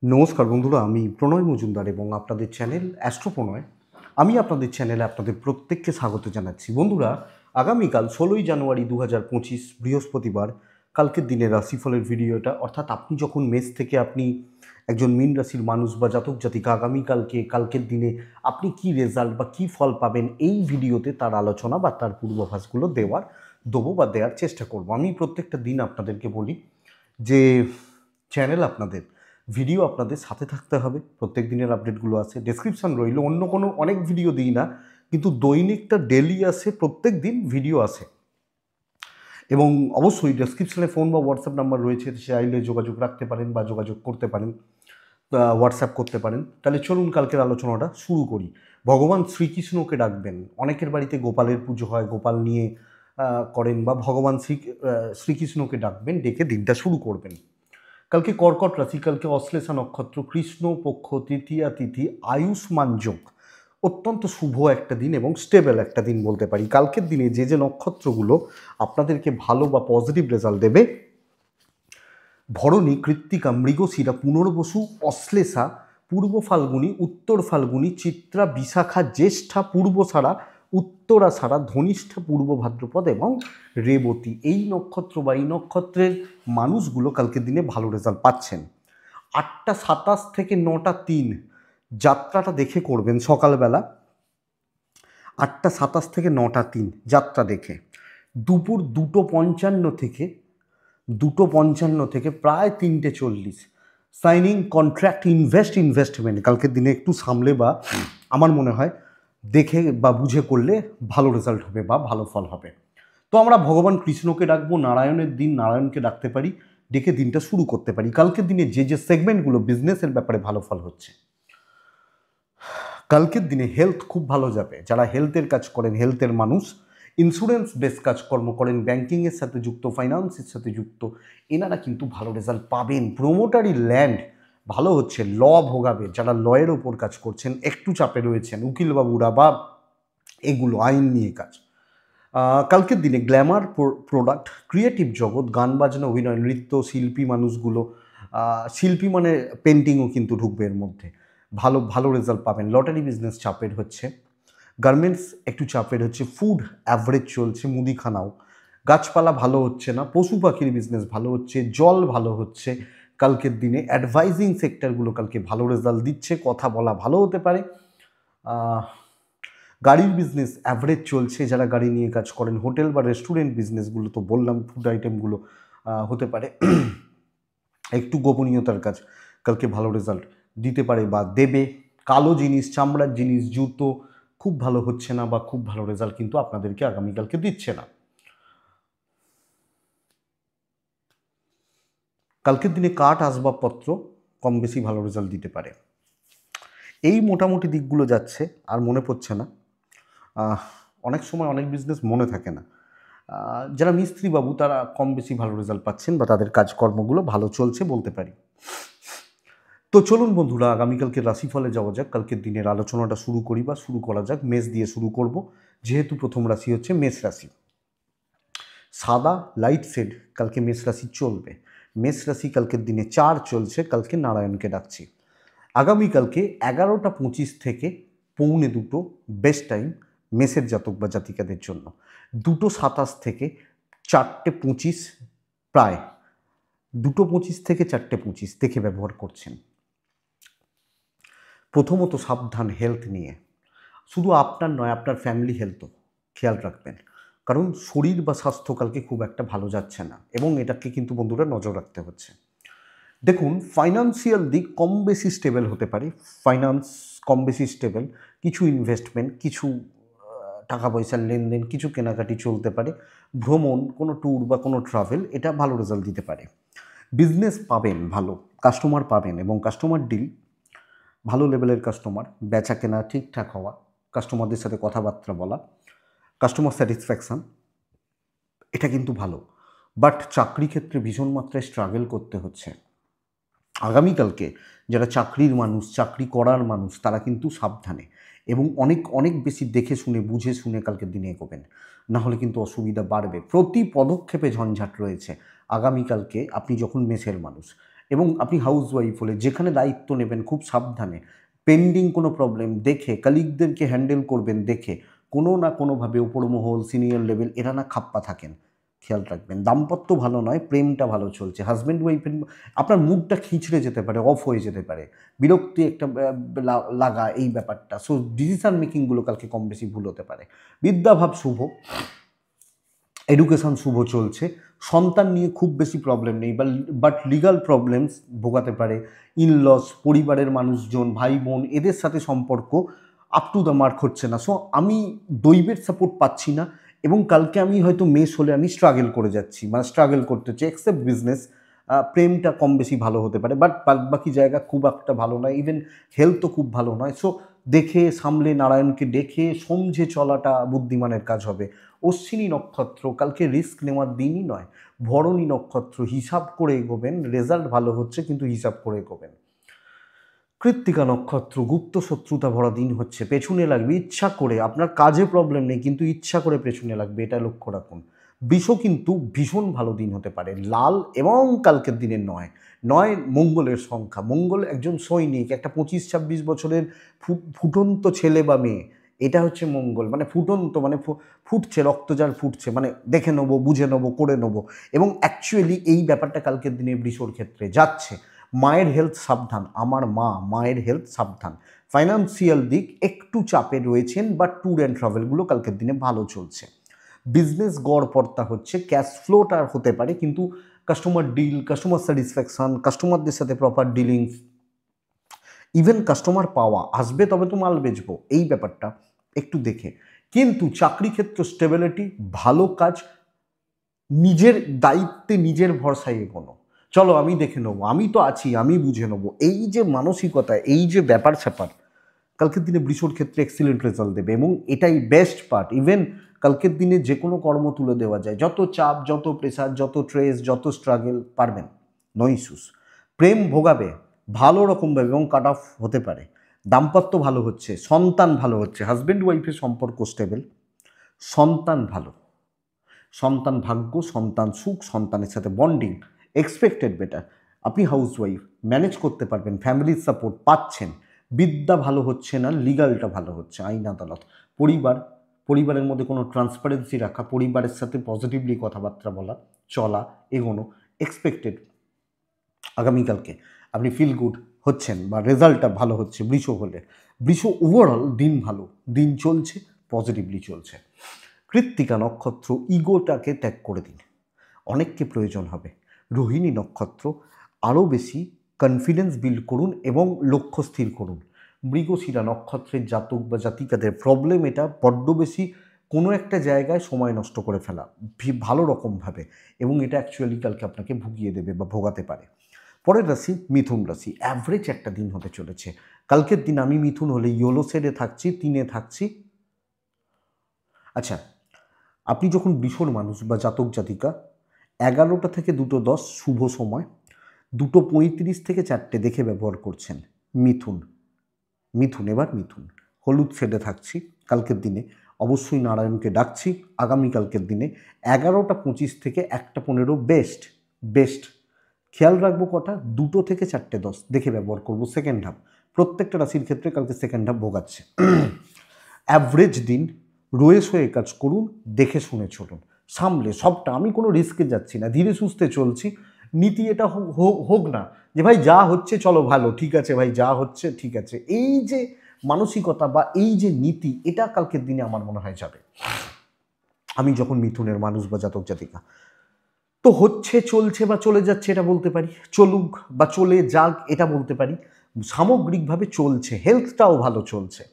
নমস্কার বন্ধুরা, আমি প্রণয় মজুমদার এবং আপনাদের চ্যানেল অ্যাস্ট্রো প্রণয়। আমি আপনাদের চ্যানেলে আপনাদের প্রত্যেককে স্বাগত জানাচ্ছি। বন্ধুরা, আগামীকাল 16ই জানুয়ারি 2025 বৃহস্পতিবার, কালকের দিনের রাশিফলের ভিডিওটা, অর্থাৎ আপনি যখন মেষ থেকে আপনি একজন মীন রাশির মানুষ বা জাতক জাতিকা, কালকের দিনে আপনি কি রেজাল্ট বা কি ফল পাবেন, এই ভিডিওতে তার আলোচনা বা তার পূর্বাভাসগুলো দেওয়ার চেষ্টা করব। আমি প্রত্যেকটা দিন আপনাদেরকে বলি যে চ্যানেল আপনাদের, ভিডিও আপনাদের সাথে থাকতে হবে। প্রত্যেক দিনের আপডেটগুলো আছে, ডেসক্রিপশান রইল। অন্য কোনো অনেক ভিডিও দিই না, কিন্তু দৈনিকটা ডেলি আসে, প্রত্যেক দিন ভিডিও আসে। এবং অবশ্যই ডেসক্রিপশানে ফোন বা হোয়াটসঅ্যাপ নাম্বার রয়েছে, চাইলে যোগাযোগ রাখতে পারেন বা যোগাযোগ করতে পারেন, হোয়াটসঅ্যাপ করতে পারেন। তাহলে চলুন কালকের আলোচনাটা শুরু করি। ভগবান শ্রীকৃষ্ণকে ডাকবেন। অনেকের বাড়িতে গোপালের পুজো হয়, গোপাল নিয়ে করেন, বা ভগবান শ্রীকৃষ্ণকে ডাকবেন, ডেকে দিনটা শুরু করবেন। কালকে কর্কট রাশি, কালকে অশ্লেষা নক্ষত্র, কৃষ্ণ পক্ষ, তৃতীয়া তিথি, আয়ুষ্মান যোগ। অত্যন্ত শুভ একটা দিন এবং স্টেবল একটা দিন বলতে পারি। কালকের দিনে যে যে নক্ষত্রগুলো আপনাদেরকে ভালো বা পজিটিভ রেজাল্ট দেবে: ভরণী, কৃত্তিকা, মৃগশিরা, পুনর্বসু, অশ্লেষা, পূর্ব ফাল্গুনী, উত্তর ফাল্গুনী, চিত্রা, বিশাখা, জ্যেষ্ঠা, পূর্বসারা, উত্তরাষাঢ়া, ধনিষ্ঠা, পূর্ব ভাদ্রপদ এবং রেবতী। এই নক্ষত্র বা এই নক্ষত্রের মানুষগুলো কালকের দিনে ভালো রেজাল্ট পাচ্ছেন। 8টা 27 থেকে 9টা 3 যাত্রাটা দেখে করবেন সকালবেলা। 8টা 27 থেকে 9টা 3 যাত্রা দেখে। দুপুর 2:55 থেকে প্রায় 3টে 40 সাইনিং, কন্ট্রাক্ট, ইনভেস্টমেন্ট কালকের দিনে একটু সামলে বা আমার মনে হয় দেখে বা বুঝে করলে ভালো রেজাল্ট হবে বা ভালো ফল হবে। তো আমরা ভগবান কৃষ্ণকে ডাকবো, নারায়ণের দিন নারায়ণকে ডাকতে পারি, ডেকে দিনটা শুরু করতে পারি। কালকের দিনে যে যে সেগমেন্টগুলো বিজনেসের ব্যাপারে ভালো ফল হচ্ছে, কালকের দিনে হেলথ খুব ভালো যাবে। যারা হেলথের কাজ করেন, হেলথের মানুষ, ইন্স্যুরেন্স বেস কাজকর্ম করেন, ব্যাংকিংয়ের সাথে যুক্ত, ফাইন্যান্সের সাথে যুক্ত, এনারা কিন্তু ভালো রেজাল্ট পাবেন। প্রোমোটারি ল্যান্ড ভালো হচ্ছে, ল ভোগাবে। যারা লয়ের ওপর কাজ করছেন, একটু চাপে রয়েছেন, উকিলবাবুরা বা এগুলো আইন নিয়ে কাজ। কালকের দিনে গ্ল্যামার প্রোডাক্ট, ক্রিয়েটিভ জগৎ, গান বাজনা, অভিনয়, নৃত্য, শিল্পী মানুষগুলো, শিল্পী মানে পেন্টিংও কিন্তু ঢুকবে এর মধ্যে, ভালো ভালো রেজাল্ট পাবেন। লটারি বিজনেস চাপের হচ্ছে, গার্মেন্টস একটু চাপের হচ্ছে, ফুড অ্যাভারেজ চলছে, মুদিখানাও। গাছপালা ভালো হচ্ছে না, পশু পাখির বিজনেস ভালো হচ্ছে, জল ভালো হচ্ছে। কালকের দিনে অ্যাডভাইজিং সেক্টরগুলো কালকে ভালো রেজাল্ট দিচ্ছে, কথা বলা ভালো হতে পারে। গাড়ির বিজনেস অ্যাভারেজ চলছে, যারা গাড়ি নিয়ে কাজ করেন। হোটেল বা রেস্টুরেন্ট বিজনেসগুলো তো বললাম, ফুড আইটেমগুলো হতে পারে একটু গোপনীয়তার কাজ, কালকে ভালো রেজাল্ট দিতে পারে বা দেবে। কালো জিনিস, চামড়ার জিনিস, জুতো খুব ভালো হচ্ছে না বা খুব ভালো রেজাল্ট কিন্তু আপনাদেরকে আগামীকালকে দিচ্ছে না। কালকের দিনে কাঠ আসবাবপত্র কম বেশি ভালো রেজাল্ট দিতে পারে। এই মোটামুটি দিকগুলো যাচ্ছে, আর মনে পড়ছে না। অনেক সময় অনেক বিজনেস মনে থাকে না। যারা মিস্ত্রিবাবু, তারা কম বেশি ভালো রেজাল্ট পাচ্ছেন বা তাদের কাজকর্মগুলো ভালো চলছে বলতে পারি। তো চলুন বন্ধুরা, আগামীকালকে রাশিফলে যাওয়া যাক। কালকের দিনের আলোচনাটা শুরু করা যাক। মেষ দিয়ে শুরু করব, যেহেতু প্রথম রাশি হচ্ছে মেষ রাশি। সাদা লাইট শেড কালকে মেষ রাশি চলবে। মেষ রাশি কালকের দিনে 4 চলছে, কালকে নারায়ণকে ডাকছি। আগামীকালকে 11টা 25 থেকে 1:45 বেস্ট টাইম মেষের জাতক বা জাতিকাদের জন্য। 2:27 থেকে 4টে 25, প্রায় 2:25 থেকে 4টে 25 দেখে ব্যবহার করছেন। প্রথমত সাবধান হেলথ নিয়ে, শুধু আপনার নয়, আপনার ফ্যামিলি হেলথও খেয়াল রাখবেন, কারণ শরীর বা স্বাস্থ্য কালকে খুব একটা ভালো যাচ্ছে না এবং এটাকে কিন্তু বন্ধুরা নজর রাখতে হচ্ছে। দেখুন, ফাইন্যান্সিয়াল দিক কম বেশি স্টেবল হতে পারে, ফাইন্যান্স কম বেশি স্টেবল, কিছু ইনভেস্টমেন্ট, কিছু টাকা পয়সার লেনদেন, কিছু কেনাকাটি চলতে পারে, ভ্রমণ, কোনো ট্যুর বা কোনো ট্রাভেল, এটা ভালো রেজাল্ট দিতে পারে। বিজনেস পাবেন, ভালো কাস্টমার পাবেন এবং কাস্টমার ডিল ভালো লেভেলের কাস্টমার, বেচা কেনা ঠিকঠাক হওয়া, কাস্টমারদের সাথে কথাবার্তা বলা, কাস্টমার স্যাটিসফ্যাকশান, এটা কিন্তু ভালো। বাট চাকরি ক্ষেত্রে ভীষণ মাত্রায় স্ট্রাগল করতে হচ্ছে। আগামীকালকে যারা চাকরির মানুষ, চাকরি করার মানুষ, তারা কিন্তু সাবধানে এবং অনেক অনেক বেশি দেখে শুনে বুঝে শুনে কালকের দিনে এগোবেন, নাহলে কিন্তু অসুবিধা বাড়বে। প্রতি পদক্ষেপে ঝঞ্ঝাট রয়েছে আগামীকালকে। আপনি যখন মেষের মানুষ, এবং আপনি হাউসওয়াইফ হলে যেখানে দায়িত্ব নেবেন খুব সাবধানে, পেন্ডিং কোনো প্রবলেম দেখে, কালিগদেরকে হ্যান্ডেল করবেন দেখে, কোনো না কোনোভাবে উপর মহল, সিনিয়র লেভেল এরা না খাপ্পা থাকেন, খেয়াল রাখবেন। দাম্পত্য ভালো নয়, প্রেমটা ভালো চলছে। হাজব্যান্ড ওয়াইফের আপনার মুডটা খিঁচড়ে যেতে পারে, অফ হয়ে যেতে পারে, বিরক্তি একটা লাগা এই ব্যাপারটা। সো ডিসিশন মেকিংগুলো কালকে কম বেশি ভুল হতে পারে। বিদ্যাভাব শুভ, এডুকেশন শুভ চলছে। সন্তান নিয়ে খুব বেশি প্রবলেম নেই, বাট লিগাল প্রবলেমস ভোগাতে পারে। ইনলস, পরিবারের মানুষজন, ভাই বোন এদের সাথে সম্পর্ক আপ টু দ্য মার্ক হচ্ছে না। সো আমি দৈবের সাপোর্ট পাচ্ছি না, এবং কালকে আমি হয়তো মেষ হলে আমি স্ট্রাগল করে যাচ্ছি, মানে স্ট্রাগল করতে হচ্ছে, এক্সেপ্ট বিজনেস। প্রেমটা কম বেশি ভালো হতে পারে, বাট বাকি জায়গা খুব একটা ভালো নয়, ইভেন হেলথও খুব ভালো নয়। সো দেখে সামলে নারায়ণকে দেখে সমঝে চলাটা বুদ্ধিমানের কাজ হবে। অশ্বিনী নক্ষত্র কালকে রিস্ক নেওয়ার দিনই নয়। ভরণী নক্ষত্র হিসাব করে এগোবেন, রেজাল্ট ভালো হচ্ছে কিন্তু হিসাব করে এগোবেন। কৃত্তিকা নক্ষত্র গুপ্ত শত্রুতা ভরা দিন হচ্ছে, পেছনে লাগবে ইচ্ছা করে, আপনার কাজে প্রবলেম নেই কিন্তু ইচ্ছা করে পেছনে লাগবে, এটা লক্ষ্য রাখুন। বৃষ কিন্তু ভীষণ ভালো দিন হতে পারে, লাল এবং কালকের দিনের নয় নয় মঙ্গলের সংখ্যা। মঙ্গল একজন সৈনিক, একটা 25-26 বছরের ফুটন্ত ছেলে বা মেয়ে, এটা হচ্ছে মঙ্গল। মানে ফুটন্ত মানে ফুটছে, রক্তজার ফুটছে, মানে দেখে নেবো, বুঝে নেবো, করে নেবো। এবং অ্যাকচুয়ালি এই ব্যাপারটা কালকের দিনে বৃষর ক্ষেত্রে যাচ্ছে। মায়ের হেলথ সাবধান, আমার মায়ের হেলথ সাবধান। ফাইন্যান্সিয়াল দিক একটু চাপে রয়েছেন, বাট ট্যুর অ্যান্ড ট্রাভেলগুলো কালকের দিনে ভালো চলছে। বিজনেস গড়পড়তা হচ্ছে, ক্যাশ ফ্লোটা হতে পারে, কিন্তু কাস্টমার ডিল, কাস্টমার স্যাটিসফ্যাকশন, কাস্টমারদের সাথে প্রপার ডিলিংস, ইভেন কাস্টমার পাওয়া আসবে তবে তো মাল বেচবো, এই ব্যাপারটা একটু দেখে। কিন্তু চাকরি ক্ষেত্র স্টেবিলিটি, ভালো কাজ, নিজের দায়িত্বে নিজের ভরসায় এগোনো, চলো আমি দেখে নেবো, আমি তো আছি, আমি বুঝে নেবো, এই যে মানসিকতা, এই যে ব্যাপার স্যাপার কালকের দিনে বৃষর ক্ষেত্রে এক্সিলেন্ট রেজাল্ট দেবে। এবং এটাই বেস্ট পার্ট। ইভেন কালকের দিনে যে কোনো কর্ম তুলে দেওয়া যায়, যত চাপ, যত প্রেশার, যত ট্রেস, যত স্ট্রাগল, পারবেন, নো ইস্যুস। প্রেম ভোগাবে ভালো রকমভাবে এবং কাট অফ হতে পারে। দাম্পত্য ভালো হচ্ছে, সন্তান ভালো হচ্ছে, হাজব্যান্ড ওয়াইফের সম্পর্ক স্টেবল, সন্তান ভালো, সন্তান ভাগ্য, সন্তান সুখ, সন্তানের সাথে বন্ডিং এক্সপেক্টেড বেটার। আপনি হাউসওয়াইফ, ম্যানেজ করতে পারবেন, ফ্যামিলির সাপোর্ট পাচ্ছেন। বিদ্যা ভালো হচ্ছে না, লিগালটা ভালো হচ্ছে, আইন আদালত। পরিবারের মধ্যে কোনো ট্রান্সপারেন্সি রাখা, পরিবারের সাথে পজিটিভলি কথাবার্তা বলা, চলা, এগোনো এক্সপেক্টেড। আগামীকালকে আপনি ফিল গুড হচ্ছেন বা রেজাল্টটা ভালো হচ্ছে বৃষ হলে। বৃষ ওভারঅল দিন ভালো, দিন চলছে, পজিটিভলি চলছে। কৃত্তিকা নক্ষত্র ইগোটাকে ত্যাগ করে দিন, অনেককে প্রয়োজন হবে। রোহিণী নক্ষত্র আরও বেশি কনফিডেন্স বিল্ড করুন এবং লক্ষ্য স্থির করুন। মৃগশিরা নক্ষত্রের জাতক বা জাতিকাদের প্রবলেম এটা বড্ড বেশি কোনো একটা জায়গায় সময় নষ্ট করে ফেলা ভালো রকমভাবে, এবং এটা অ্যাকচুয়ালি কালকে আপনাকে ভুগিয়ে দেবে বা ভোগাতে পারে। পরের রাশি মিথুন রাশি, অ্যাভারেজ একটা দিন হতে চলেছে। কালকের দিন আমি মিথুন হলে ইয়েলো শেডে থাকছি, 3-এ থাকছি। আচ্ছা, আপনি যখন বৃষর মানুষ বা জাতক জাতিকা, 11টা থেকে 2:10 শুভ সময়, 2:35 থেকে 4টে দেখে ব্যবহার করছেন। মিথুন, এবার মিথুন হলুদ শেডে থাকছি কালকের দিনে, অবশ্যই নারায়ণকে ডাকছি। আগামীকালকের দিনে 11:25 থেকে 1:15 বেস্ট। খেয়াল রাখবো কটা, 2 থেকে 4:10 দেখে ব্যবহার করব সেকেন্ড হাফ। প্রত্যেকটা রাশির ক্ষেত্রে কালকে সেকেন্ড হাফ ভোগাচ্ছে। অ্যাভারেজ দিন, রয়েস হয়ে কাজ করুন, দেখে শুনে চলুন, সামলে সবটা। আমি কোনো রিস্কে যাচ্ছি না, ধীরে সুস্থে চলছি। নীতি এটা হোক না যে ভাই যা হচ্ছে চলো ভালো, ঠিক আছে ভাই যা হচ্ছে ঠিক আছে, এই যে মানসিকতা বা এই যে নীতি, এটা কালকের দিনে আমার মনে হয় যাবে। আমি যখন মিথুনের মানুষ বা জাতক জাতিকা, তো হচ্ছে, চলছে বা চলে যাচ্ছে এটা বলতে পারি, চলুক বা চলে যাক এটা বলতে পারি। সামগ্রিকভাবে চলছে, হেলথটাও ভালো চলছে।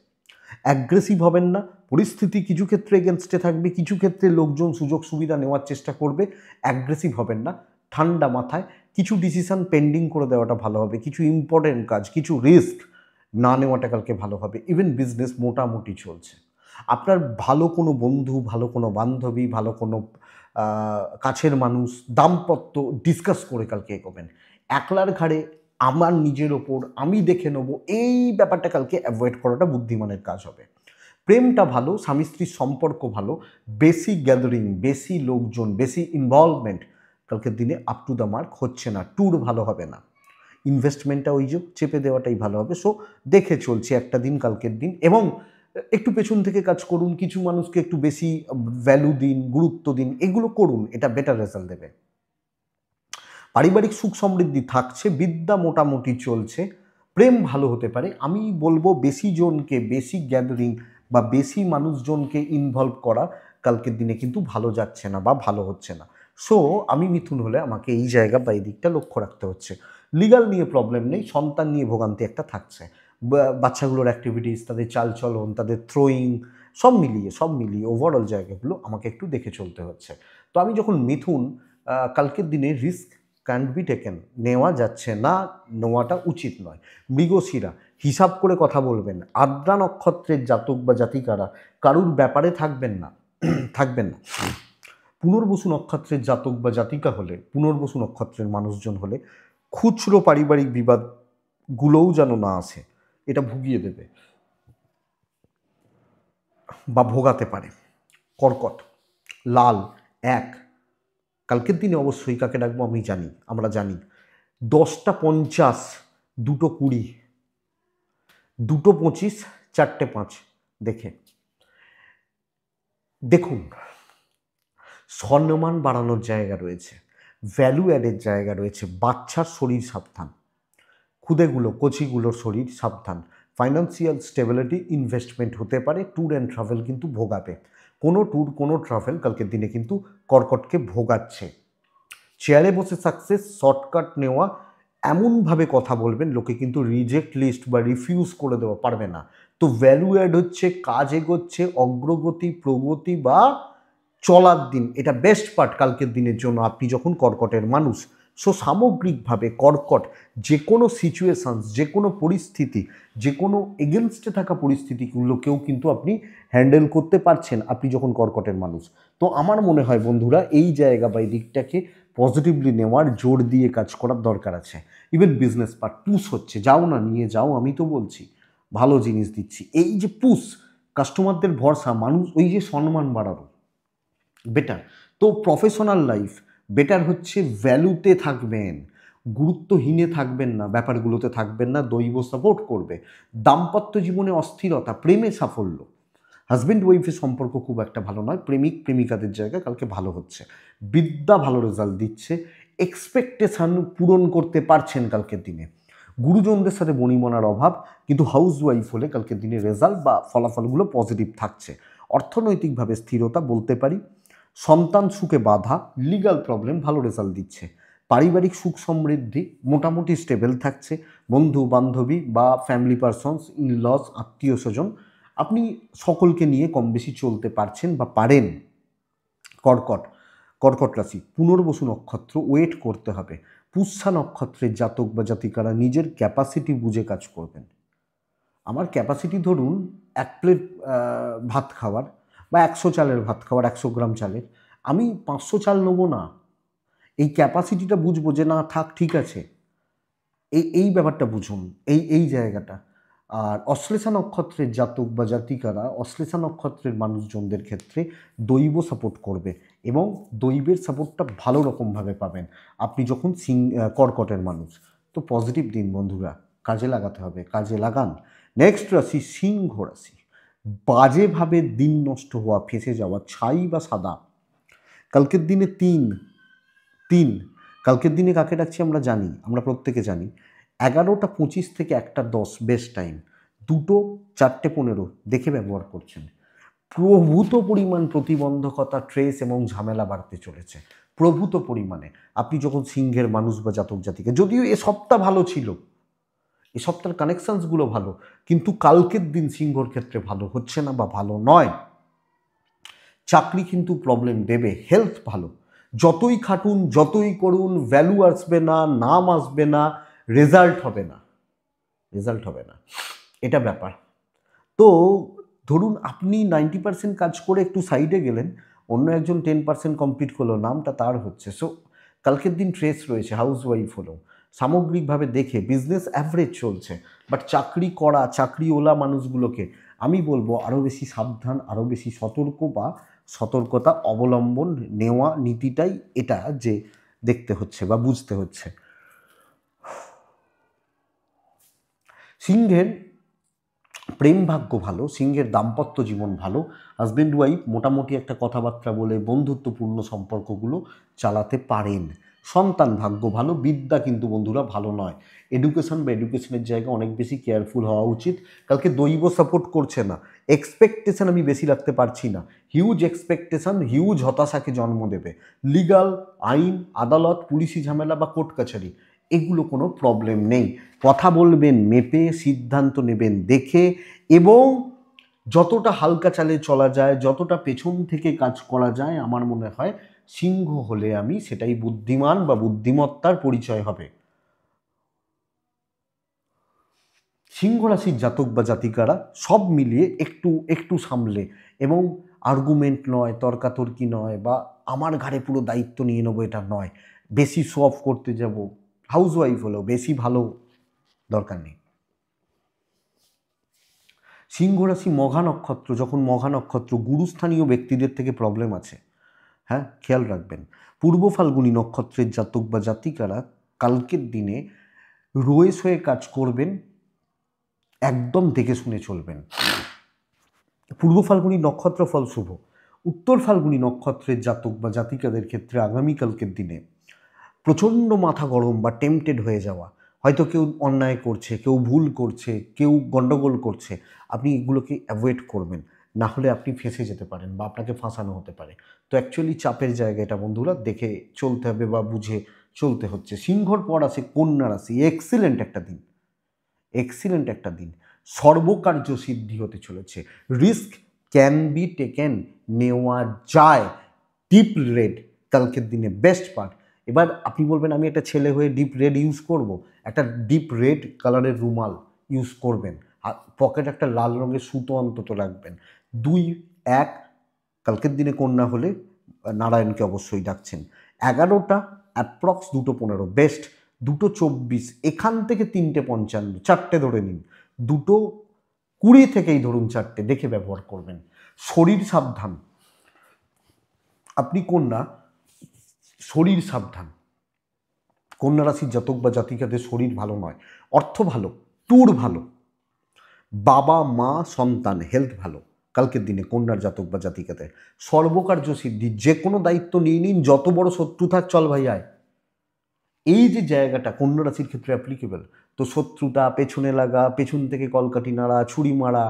অ্যাগ্রেসিভ হবেন না, পরিস্থিতি কিছু ক্ষেত্রে এগেনস্টে থাকবে, কিছু ক্ষেত্রে লোকজন সুযোগ সুবিধা নেওয়ার চেষ্টা করবে। অ্যাগ্রেসিভ হবেন না, ঠান্ডা মাথায় কিছু ডিসিশন পেন্ডিং করে দেওয়াটা ভালো হবে, কিছু ইম্পর্টেন্ট কাজ, কিছু রিস্ক না নেওয়াটা কালকে ভালো হবে। ইভেন বিজনেস মোটামুটি চলছে। আপনার ভালো কোনো বন্ধু, ভালো কোনো বান্ধবী, ভালো কোনো কাছের মানুষ, দাম্পত্য ডিসকাস করে কালকে এগোবেন। একলার ঘাড়ে আমার নিজের ওপর আমি দেখে নেবো, এই ব্যাপারটা কালকে অ্যাভয়েড করাটা বুদ্ধিমানের কাজ হবে। প্রেমটা ভালো, স্বামী স্ত্রীর সম্পর্ক ভালো, বেশি গ্যাদারিং, বেশি লোকজন, বেশি ইনভলভমেন্ট কালকের দিনে আপ টু দ্য মার্ক হচ্ছে না, ট্যুর ভালো হবে না। ইনভেস্টমেন্টটা ওই যে চেপে দেওয়াটাই ভালো হবে। সো দেখে চলছি একটা দিন কালকের দিন, এবং একটু পেছন থেকে কাজ করুন, কিছু মানুষকে একটু বেশি ভ্যালু দিন, গুরুত্ব দিন, এগুলো করুন, এটা বেটার রেজাল্ট দেবে। পারিবারিক সুখ সমৃদ্ধি থাকছে, বিদ্যা মোটামুটি চলছে, প্রেম ভালো হতে পারে। আমি বলবো বেশি জনকে, বেশি গ্যাদারিং বা বেশি মানুষজনকে ইনভলভ করা কালকের দিনে কিন্তু ভালো যাচ্ছে না বা ভালো হচ্ছে না। সো আমি মিথুন হলে আমাকে এই জায়গা বা এই দিকটা লক্ষ্য রাখতে হচ্ছে। লিগাল নিয়ে প্রবলেম নেই, সন্তান নিয়ে ভোগান্তি একটা থাকছে। বাচ্চাগুলোর অ্যাক্টিভিটিস, তাদের চালচলন, তাদের থ্রোয়িং, সব মিলিয়ে ওভারঅল জায়গাগুলো আমাকে একটু দেখে চলতে হচ্ছে। তো আমি যখন মিথুন, কালকের দিনে রিস্ক ক্যান্ট বি টেকেন, নেওয়া যাচ্ছে না, নেওয়াটা উচিত নয়। মৃগশিরা, হিসাব করে কথা বলবেন। আদ্রা নক্ষত্রের জাতক বা জাতিকারা কারুর ব্যাপারে থাকবেন না, থাকবেন না। পুনর্বসু নক্ষত্রের জাতক বা জাতিকা হলে, পুনর্বসু নক্ষত্রের মানুষজন হলে খুচরো পারিবারিক বিবাদগুলোও যেন না আসে, এটা ভুগিয়ে দেবে বা ভোগাতে পারে। কর্কট, লাল 1, কালকের দিনে অবশ্যই কাকে ডাকবো আমি জানি, আমরা জানি। 10টা 50, 2টো 20, 2টো 25, 4টে 5, দেখে দেখুন সম্মান বাড়ানোর জায়গা রয়েছে, ভ্যালু অ্যাডের জায়গা রয়েছে। বাচ্চার শরীর সাবধান, খুদেগুলো কচিগুলোর শরীর সাবধান। ফাইন্যান্সিয়াল স্টেবিলিটি, ইনভেস্টমেন্ট হতে পারে। ট্যুর অ্যান্ড ট্রাভেল কিন্তু ভোগাবে, কোনো ট্যুর কোনো ট্রাভেল কালকের দিনে কিন্তু কর্কটকে ভোগাচ্ছে। চেয়ারে বসে সাকসেস, শর্টকাট নেওয়া, এমনভাবে কথা বলবেন লোকে কিন্তু রিজেক্ট লিস্ট বা রিফিউজ করে দেওয়া পারবে না। তো ভ্যালু অ্যাড হচ্ছে, কাজ এগোচ্ছে, অগ্রগতি, প্রগতি বা চলার দিন, এটা বেস্ট পার্ট কালকের দিনের জন্য আপনি যখন কর্কটের মানুষ। সো সামগ্রিকভাবে কর্কট যে কোনো সিচুয়েশনস, যে কোনো পরিস্থিতি, যে কোনো এগেনস্টে থাকা পরিস্থিতিগুলোকেও কিন্তু আপনি হ্যান্ডেল করতে পারছেন আপনি যখন কর্কটের মানুষ। তো আমার মনে হয় বন্ধুরা এই জায়গা বা এই দিকটাকে পজিটিভলি নেওয়ার, জোর দিয়ে কাজ করার দরকার আছে। ইভেন বিজনেস পার্ট পুশ হচ্ছে, যাও না নিয়ে যাও, আমি তো বলছি ভালো জিনিস দিচ্ছি। এই যে পুশ, কাস্টমারদের ভরসা, মানুষ ওই যে সম্মান বাড়ানো বেটার। তো প্রফেশনাল লাইফ বেটার হচ্ছে, ভ্যালুতে থাকবেন, গুরুত্বহীনে থাকবেন না, ব্যাপারগুলোতে থাকবেন না, দৈব সাপোর্ট করবে। দাম্পত্য জীবনে অস্থিরতা, প্রেমে সাফল্য। হাজব্যান্ড ওয়াইফের সম্পর্ক খুব একটা ভালো নয়, প্রেমিক প্রেমিকাদের জায়গা কালকে ভালো হচ্ছে। বিদ্যা ভালো রেজাল্ট দিচ্ছে, এক্সপেকটেশান পূরণ করতে পারছেন কালকের দিনে। গুরুজনদের সাথে বনিবনার অভাব, কিন্তু হাউস ওয়াইফ হলে কালকের দিনে রেজাল্ট বা ফলাফলগুলো পজিটিভ থাকছে। অর্থনৈতিকভাবে স্থিরতা বলতে পারি। সন্তান সুখে বাধা, লিগাল প্রবলেম ভালো রেজাল্ট দিচ্ছে। পারিবারিক সুখ সমৃদ্ধি মোটামুটি স্টেবল থাকছে। বন্ধু বান্ধবী বা ফ্যামিলি পারসনস, ইনলস, আত্মীয় স্বজন, আপনি সকলকে নিয়ে কম বেশি চলতে পারছেন বা পারেন। কর্কট, কর্কট রাশি, পুনর্বসু নক্ষত্র, ওয়েট করতে হবে। পুষ্যা নক্ষত্রের জাতক বা জাতিকারা নিজের ক্যাপাসিটি বুঝে কাজ করবেন। আমার ক্যাপাসিটি ধরুন 1 প্লেট ভাত খাওয়ার বা 100 চালের ভাত খাওয়ার, 100 গ্রাম চালের, আমি 500 চাল নেবো না। এই ক্যাপাসিটিটা বুঝবো যে না থাক, ঠিক আছে, এই ব্যাপারটা বুঝুন, এই জায়গাটা। আর অশ্লেষা নক্ষত্রের জাতক বা জাতিকারা, অশ্লেষা নক্ষত্রের মানুষজনদের ক্ষেত্রে দৈব সাপোর্ট করবে, এবং দৈবের সাপোর্টটা ভালো রকমভাবে পাবেন আপনি যখন কর্কটের মানুষ। তো পজিটিভ দিন বন্ধুরা, কাজে লাগাতে হবে, কাজে লাগান। নেক্সট রাশি সিংহ রাশি। বাজেভাবে দিন নষ্ট হওয়া, ফেঁসে যাওয়া, ছাই বা সাদা। কালকের দিনে 3, কালকের দিনে কাকে ডাকছি আমরা জানি, আমরা প্রত্যেকে জানি। 11টা 25 থেকে 1টা 10 বেস্ট টাইম। 2টো 4টে 15 দেখে ব্যবহার করছেন। প্রভূত পরিমাণ প্রতিবন্ধকতা, ট্রেস এবং ঝামেলা বাড়তে চলেছে প্রভূত পরিমাণে। আপনি যখন সিংহের মানুষ বা জাতক জাতিকে, যদিও এ সপ্তাহ ভালো ছিল, এ সপ্তাহের কানেকশানসগুলো ভালো, কিন্তু কালকের দিন সিংহর ক্ষেত্রে ভালো হচ্ছে না বা ভালো নয়। চাকরি কিন্তু প্রবলেম দেবে। হেলথ ভালো, যতই খাটুন, যতই করুন, ভ্যালু আসবে না, নাম আসবে না, রেজাল্ট হবে না, রেজাল্ট হবে না, এটা ব্যাপার। তো ধরুন আপনি 90% কাজ করে একটু সাইডে গেলেন, অন্য একজন 10% কমপ্লিট করলো, নামটা তার হচ্ছে। সো কালকের দিন ট্রেস রয়েছে, হাউস ওয়াইফ হলেও সামগ্রিকভাবে দেখে বিজনেস অ্যাভারেজ চলছে। বাট চাকরি করা, চাকরিওয়ালা মানুষগুলোকে আমি বলবো আরও বেশি সাবধান, আরও বেশি সতর্ক বা সতর্কতা অবলম্বন নেওয়া, নীতিটাই এটা যে দেখতে হচ্ছে বা বুঝতে হচ্ছে। সিংহের প্রেম ভাগ্য ভালো, সিংহের দাম্পত্য জীবন ভালো, হাজব্যান্ড ওয়াইফ মোটামুটি একটা কথাবার্তা বলে বন্ধুত্বপূর্ণ সম্পর্কগুলো চালাতে পারেন। সন্তান ভাগ্য ভালো, বিদ্যা কিন্তু বন্ধুরা ভালো নয়। এডুকেশন বা এডুকেশনের জায়গা অনেক বেশি কেয়ারফুল হওয়া উচিত। কালকে দৈব সাপোর্ট করছে না, এক্সপেকটেশন আমি বেশি রাখতে পারছি না। হিউজ এক্সপেকটেশন হিউজ হতাশাকে জন্ম দেবে। লিগাল, আইন, আদালত, পুলিশি ঝামেলা বা কোর্ট কাছারি, এগুলো কোনো প্রবলেম নেই। কথা বলবেন মেপে, সিদ্ধান্ত নেবেন দেখে, এবং যতটা হালকা চালে চলা যায়, যতটা পেছন থেকে কাজ করা যায়, আমার মনে হয় সিংহ হলে আমি সেটাই বুদ্ধিমান বা বুদ্ধিমত্তার পরিচয় হবে। সিংহ রাশির জাতক বা জাতিকারা সব মিলিয়ে একটু একটু সামলে, এবং আর্গুমেন্ট নয়, তর্কাতর্কি নয়, বা আমার ঘাড়ে পুরো দায়িত্ব নিয়ে নেবো এটা নয়, বেশি শো অফ করতে যাব, হাউসওয়াইফ হলেও বেশি ভালো দরকার নেই। সিংহ রাশি মঘা নক্ষত্র, যখন মঘা নক্ষত্র, গুরুস্থানীয় ব্যক্তিদের থেকে প্রবলেম আছে, হ্যাঁ খেয়াল রাখবেন। পূর্ব ফাল্গুনী নক্ষত্রের জাতক বা জাতিকারা কালকের দিনে রয়েস হয়ে কাজ করবেন, একদম দেখে শুনে চলবেন। পূর্ব ফাল্গুনী নক্ষত্র ফল শুভ। উত্তর ফাল্গুনী নক্ষত্রের জাতক বা জাতিকাদের ক্ষেত্রে আগামীকালকের দিনে প্রচণ্ড মাথা গরম বা টেম্পটেড হয়ে যাওয়া, হয়তো কেউ অন্যায় করছে, কেউ ভুল করছে, কেউ গণ্ডগোল করছে, আপনি এগুলোকে অ্যাভয়েড করবেন, না হলে আপনি ফেঁসে যেতে পারেন বা আপনাকে ফাঁসানো হতে পারে। তো অ্যাকচুয়ালি চাপের জায়গা এটা বন্ধুরা, দেখে চলতে হবে বা বুঝে চলতে হচ্ছে। সিংহর পর আছে কন্যা রাশি, এক্সিলেন্ট একটা দিন, এক্সিলেন্ট একটা দিন, সর্বকার্য সিদ্ধি হতে চলেছে। রিস্ক ক্যান বি টেকেন, নেওয়া যায়। ডিপ রেড কালকের দিনে বেস্ট পার্ট। এবার আপনি বলবেন আমি একটা ছেলে হয়ে ডিপ রেড ইউজ করব, একটা ডিপ রেড কালারের রুমাল ইউজ করবেন, আর পকেট একটা লাল রঙের সুতো অন্তত রাখবেন। 2-1 কালকের দিনে কন্যা হলে নারায়ণকে অবশ্যই ডাকছেন। 11টা অ্যাপ্রক্স 2:15 বেস্ট, 2:24 এখান থেকে 3:55, 4টে ধরে নিন, 2:20 থেকেই ধরুন 4টে, দেখে ব্যবহার করবেন। শরীর সাবধান, আপনি কন্যা, শরীর সাবধান। কন্যা রাশির জাতক বা জাতিকাদের শরীর ভালো নয়, অর্থ ভালো, ট্যুর ভালো, বাবা মা সন্তান হেলথ ভালো। কালকের দিনে কন্যার জাতক বা জাতিকাদের সর্বকার্য সিদ্ধি, যে কোনো দায়িত্ব নিয়ে নিন, যত বড় শত্রু থাক চল ভাই আয়, এই যে জায়গাটা কন্যা রাশির ক্ষেত্রে অ্যাপ্লিকেবল। তো শত্রুতা, পেছনে লাগা, পেছন থেকে কলকাঠি নাড়া, ছুরি মারা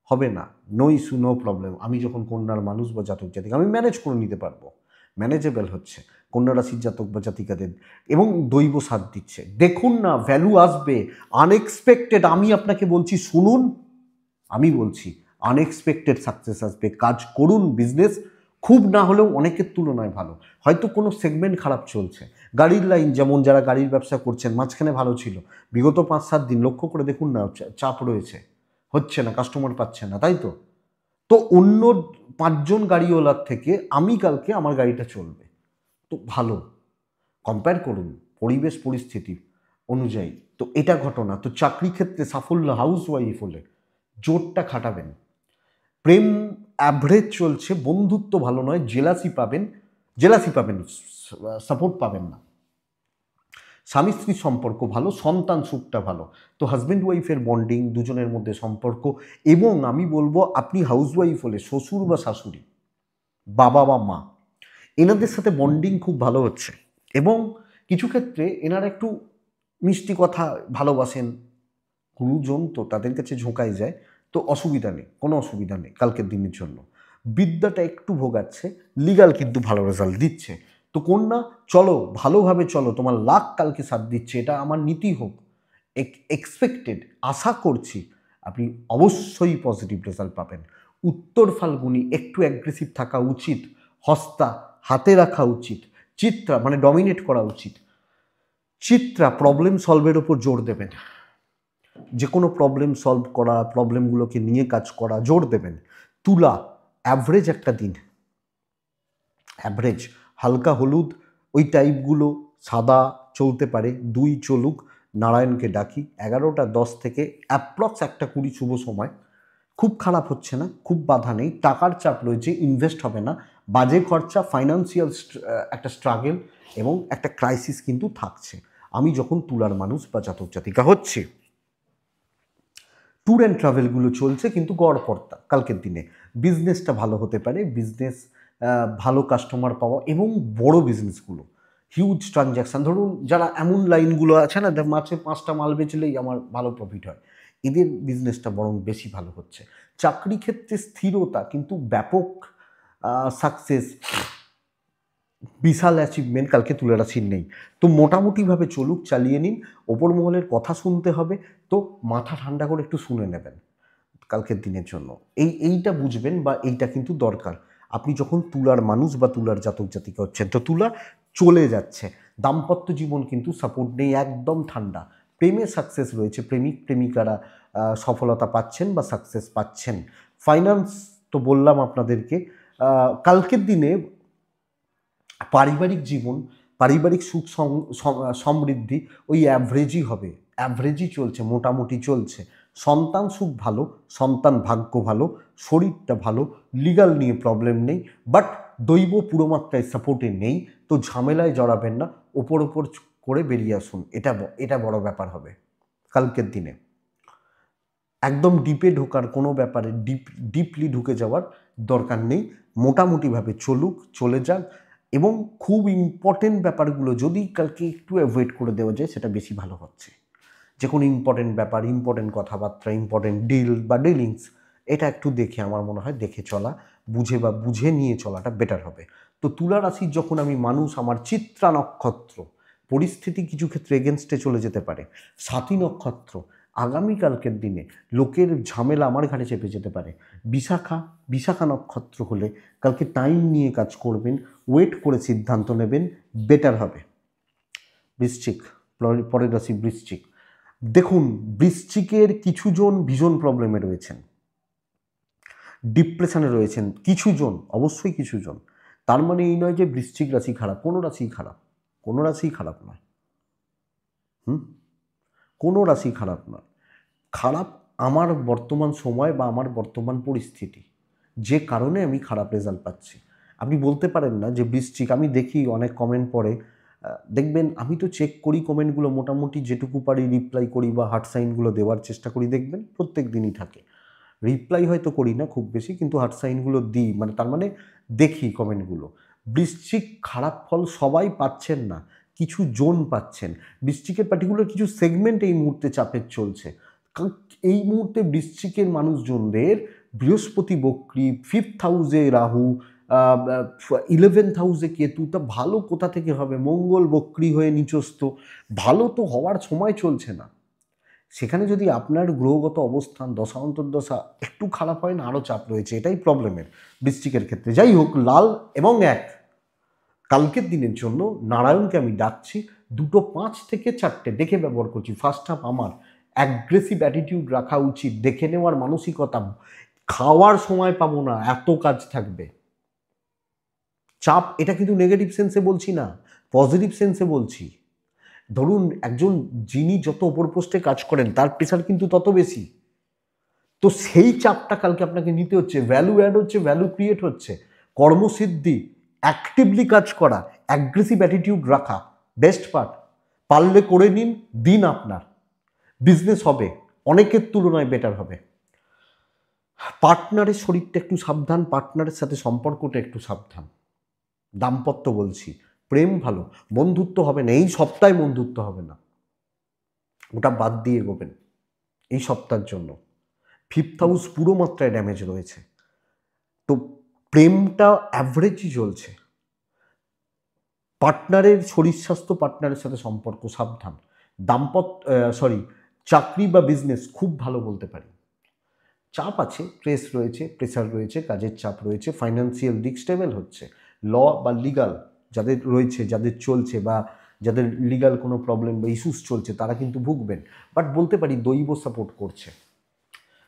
হবে না, নো ইস্যু, নো প্রবলেম। আমি যখন কন্যার মানুষ বা জাতক জাতিকা, আমি ম্যানেজ করে নিতে পারবো, ম্যানেজেবল হচ্ছে কন্যা রাশির জাতক বা জাতিকাদের, এবং দৈব সাথ দিচ্ছে। দেখুন না, ভ্যালু আসবে, আনএক্সপেক্টেড, আমি আপনাকে বলছি শুনুন, আমি বলছি আনএক্সপেক্টেড সাকসেস আসবে। কাজ করুন, বিজনেস খুব না হলেও অনেকের তুলনায় ভালো। হয়তো কোনো সেগমেন্ট খারাপ চলছে, গাড়ির লাইন যেমন, যারা গাড়ির ব্যবসা করছেন মাঝখানে ভালো ছিল, বিগত 5-7 দিন লক্ষ্য করে দেখুন না, চাপ রয়েছে, হচ্ছে না, কাস্টমার পাচ্ছে না, তাই তো। তো অন্য 5জন গাড়িওয়ালার থেকে আমি কালকে আমার গাড়িটা চলবে, তো ভালো, কম্পেয়ার করুন পরিবেশ পরিস্থিতি অনুযায়ী। তো এটা ঘটনা। তো চাকরি ক্ষেত্রে সাফল্য, হাউস ওয়াইফ হলে জোরটা খাটাবেন। প্রেম অ্যাভারেজ চলছে, বন্ধুত্ব ভালো নয়, জেলাসি পাবেন, সাপোর্ট পাবেন না। স্বামী স্ত্রীর সম্পর্ক ভালো, সন্তান সুখটা ভালো। তো হাজব্যান্ড ওয়াইফের বন্ডিং, দুজনের মধ্যে সম্পর্ক, এবং আমি বলবো আপনি হাউস ওয়াইফ হলে শ্বশুর বা শাশুড়ি, বাবা বা মা, এনাদের সাথে বন্ডিং খুব ভালো হচ্ছে, এবং কিছু ক্ষেত্রে এনারা একটু মিষ্টি কথা ভালোবাসেন, গুরুজন তো তাদের কাছে ঝোঁকাই যায়, তো অসুবিধা নেই, কোনো অসুবিধা নেই কালকের দিনের জন্য। বিদ্যাটা একটু ভোগাচ্ছে, লিগাল কিন্তু ভালো রেজাল্ট দিচ্ছে। তো কন্যা চলো, ভালোভাবে চলো, তোমার লাক কালকে সাথ দিচ্ছে, এটা আমার নীতি হোক, এক্সপেক্টেড, আশা করছি আপনি অবশ্যই পজিটিভ রেজাল্ট পাবেন। উত্তর ফাল্গুনি একটু অ্যাগ্রেসিভ থাকা উচিত, হস্তা হাতে রাখা উচিত, চিত্রা মানে ডমিনেট করা উচিত, চিত্রা প্রবলেম সলভের ওপর জোর দেবেন, যে কোনো প্রবলেম সলভ করা, প্রবলেমগুলোকে নিয়ে কাজ করা, জোর দেবেন। তুলা অ্যাভারেজ একটা দিন, অ্যাভারেজ, হালকা হলুদ ওই টাইপগুলো, সাদা চলতে পারে, 2 চলুক, নারায়ণকে ডাকি। 11টা 10 থেকে অ্যাপ্রক্স 1:20 শুভ সময়, খুব খারাপ হচ্ছে না, খুব বাধা নেই। টাকার চাপ রয়েছে, ইনভেস্ট হবে না, বাজে খরচা, ফাইন্যান্সিয়াল একটা স্ট্রাগল এবং একটা ক্রাইসিস কিন্তু থাকছে, আমি যখন তুলার মানুষ বা জাতক জাতিকা হচ্ছে। ট্যুর অ্যান্ড ট্রাভেলগুলো চলছে কিন্তু গড়পড়তা কালকের দিনে। বিজনেসটা ভালো হতে পারে, বিজনেস ভালো কাস্টমার পাওয়া এবং বড় বিজনেসগুলো হিউজ ট্রানজ্যাকশান, ধরুন যারা এমন লাইনগুলো আছে না, মাসে 5টা মাল বেচলেই আমার ভালো প্রফিট হয়, এদের বিজনেসটা বরং বেশি ভালো হচ্ছে। চাকরি ক্ষেত্রে স্থিরতা কিন্তু ব্যাপক সাকসেস, বিশাল অ্যাচিভমেন্ট কালকে তুলা রাশির নেই। তো মোটামুটিভাবে চলুক, চালিয়ে নিন। ওপর মহলের কথা শুনতে হবে, তো মাথা ঠান্ডা করে একটু শুনে নেবেন কালকের দিনের জন্য। এইটা বুঝবেন বা এইটা কিন্তু দরকার। আপনি যখন তুলার মানুষ বা তুলার জাতক জাতিকা হচ্ছেন, তো তুলা চলে যাচ্ছে, দাম্পত্য জীবন কিন্তু সাপোর্ট নেই, একদম ঠান্ডা। প্রেমে সাকসেস রয়েছে, প্রেমিক প্রেমিকারা সফলতা পাচ্ছেন বা সাকসেস পাচ্ছেন। ফাইন্যান্স তো বললাম আপনাদেরকে। কালকের দিনে পারিবারিক জীবন, পারিবারিক সুখ সমৃদ্ধি ওই অ্যাভারেজই হবে, অ্যাভারেজই চলছে, মোটামুটি চলছে। সন্তান সুখ ভালো, সন্তান ভাগ্য ভালো, শরীরটা ভালো, লিগাল নিয়ে প্রবলেম নেই, বাট দৈব পুরোমাত্রায় সাপোর্টে নেই। তো ঝামেলায় জড়াবেন না, ওপর করে বেরিয়ে আসুন, এটা বড় ব্যাপার হবে কালকের দিনে। একদম ডিপে ঢোকার কোনো ব্যাপারে ডিপলি ঢুকে যাওয়ার দরকার নেই। মোটামুটিভাবে চলুক, চলে যাক, এবং খুব ইম্পর্টেন্ট ব্যাপারগুলো যদি কালকে একটু অ্যাভয়েড করে দেওয়া যায় সেটা বেশি ভালো হচ্ছে। যে কোনো ইম্পর্টেন্ট ব্যাপার, ইম্পর্টেন্ট কথাবার্তা, ইম্পর্টেন্ট ডিল বা ডিলিংস, এটা একটু দেখে, আমার মনে হয় দেখে চলা, বুঝে নিয়ে চলাটা বেটার হবে। তো তুলা রাশির যখন আমি মানুষ, আমার চিত্রা নক্ষত্র, পরিস্থিতি কিছু ক্ষেত্রে এগেনস্টে চলে যেতে পারে। সাথী নক্ষত্র, আগামীকালকের দিনে লোকের ঝামেলা আমার ঘাড়ে চেপে যেতে পারে। বিশাখা নক্ষত্র হলে কালকে টাইম নিয়ে কাজ করবেন, ওয়েট করে সিদ্ধান্ত নেবেন, বেটার হবে। বৃশ্চিক, পরের রাশি বৃশ্চিক। দেখুন, বৃশ্চিকের কিছুজন ভীষণ প্রবলেমে রয়েছেন, ডিপ্রেশনে রয়েছেন কিছুজন, অবশ্যই কিছুজন। তার মানে এই নয় যে বৃশ্চিক রাশি খারাপ, কোনো রাশিই খারাপ, কোনো রাশিই খারাপ নয়। কোনো রাশি খারাপ নয়। খারাপ আমার বর্তমান সময় বা আমার বর্তমান পরিস্থিতি, যে কারণে আমি খারাপ রেজাল্ট পাচ্ছি। আপনি বলতে পারেন না যে বৃশ্চিক, আমি দেখি অনেক কমেন্ট পড়ে, দেখবেন আমি তো চেক করি কমেন্টগুলো, মোটামুটি যেটুকু পারি রিপ্লাই করি বা হার্ট সাইনগুলো দেওয়ার চেষ্টা করি, দেখবেন প্রত্যেক দিনই থাকে। রিপ্লাই হয়তো করি না খুব বেশি, কিন্তু হার্ট সাইনগুলো দিই, মানে তার মানে দেখি কমেন্টগুলো। বৃশ্চিক খারাপ ফল সবাই পাচ্ছেন না, কিছু জন পাচ্ছেন। বৃশ্চিকের পার্টিকুলার কিছু সেগমেন্ট এই মুহূর্তে চাপের চলছে। এই মুহূর্তে বৃশ্চিকের মানুষজনদের বৃহস্পতি বক্রী, 5th হাউসে রাহু, 11th হাউসে কেতু, তা ভালো কোথা থেকে হবে? মঙ্গল বক্রী হয়ে নিচস্থ, ভালো তো হওয়ার সময় চলছে না। সেখানে যদি আপনার গ্রহগত অবস্থান, দশা অন্তর্দশা একটু খারাপ হয় না, আরও চাপ রয়েছে, এটাই প্রবলেমের বৃশ্চিকের ক্ষেত্রে। যাই হোক, লাল এবং 1 কালকের দিনের জন্য নারায়ণকে আমি ডাকছি, 2টো 5 থেকে 4টে দেখে ব্যবহার করছি। ফার্স্ট হাফ আমার অ্যাগ্রেসিভ অ্যাটিটিউড রাখা উচিত, দেখে নেওয়ার মানসিকতা, খাওয়ার সময় পাবো না, এত কাজ থাকবে, চাপ। এটা কিন্তু নেগেটিভ সেন্সে বলছি না, পজিটিভ সেন্সে বলছি। ধরুন একজন যিনি যত ওপর পোস্টে কাজ করেন তার প্রেশার কিন্তু তত বেশি, তো সেই চাপটা কালকে আপনাকে নিতে হচ্ছে। ভ্যালু অ্যাড হচ্ছে, ভ্যালু ক্রিয়েট হচ্ছে, কর্মসিদ্ধি, অ্যাক্টিভলি কাজ করা, অ্যাগ্রেসিভ অ্যাটিটিউড রাখা, বেস্ট পার্ট। পারলে করে নিন, দিন আপনার, বিজনেস হবে, অনেকের তুলনায় বেটার হবে। পার্টনারের শরীরটা একটু সাবধান, পার্টনারের সাথে সম্পর্কটা একটু সাবধান। দাম্পত্য বলছি, প্রেম ভালো, বন্ধুত্ব হবে না এই সপ্তাহে, বন্ধুত্ব হবে না, ওটা বাদ দিয়ে এগোবেন এই সপ্তাহের জন্য। 5th হাউস পুরো মাত্রায় ড্যামেজ রয়েছে, তো প্রেমটা অ্যাভারেজই চলছে। পার্টনারের শরীর স্বাস্থ্য, পার্টনারের সাথে সম্পর্ক সাবধান। চাকরি বা বিজনেস খুব ভালো বলতে পারি। চাপ আছে, স্ট্রেস রয়েছে, প্রেশার রয়েছে, কাজের চাপ রয়েছে, ফাইন্যান্সিয়াল দিক স্টেবল হচ্ছে। ল বা লিগাল যাদের রয়েছে, যাদের চলছে, বা যাদের লিগাল কোনো প্রবলেম বা ইস্যুস চলছে, তারা কিন্তু ভুগবেন, বাট বলতে পারি দৈব সাপোর্ট করছে।